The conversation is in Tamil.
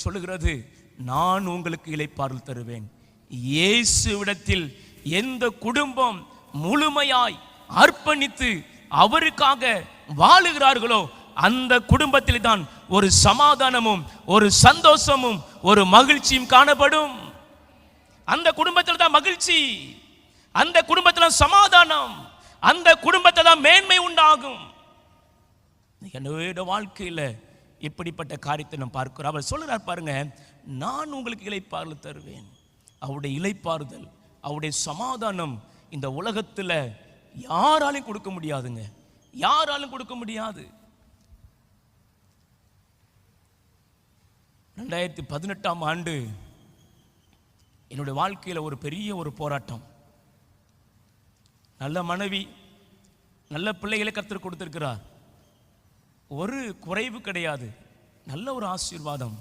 சொல்லுகிறது, நான் உங்களுக்கு இளைப்பாறுதல் தருவேன். இயேசுவிடத்தில் எந்த குடும்பம் முழுமையாய் அர்ப்பணித்து அவருக்காக வாழுகிறார்களோ அந்த குடும்பத்தில் தான் ஒரு சமாதானமும் ஒரு சந்தோஷமும் ஒரு மகிழ்ச்சியும் காணப்படும். அந்த குடும்பத்தில் தான் மகிழ்ச்சி, அந்த குடும்பத்தில் சமாதானம், அந்த குடும்பத்தில் தான் மேன்மை உண்டாகும். என்னோட வாழ்க்கையில் இப்படிப்பட்ட காரியத்தை நாம் பார்க்கிறோம். அவர் சொல்லுறார் பாருங்க, நான் உங்களுக்கு இளைப்பாறுதல் தருவேன். அவருடைய இளைப்பாறுதல், அவருடைய சமாதானம் இந்த உலகத்தில் யாராலும் கொடுக்க முடியாதுங்க, யாராலும் கொடுக்க முடியாது. 2018ஆம் ஆண்டு என்னுடைய வாழ்க்கையில் ஒரு பெரிய ஒரு போராட்டம். நல்ல மனைவி, நல்ல பிள்ளைகளை கர்த்தர் கொடுத்திருக்கிறார், ஒரு குறைவு கிடையாது, நல்ல ஒரு ஆசீர்வாதம்.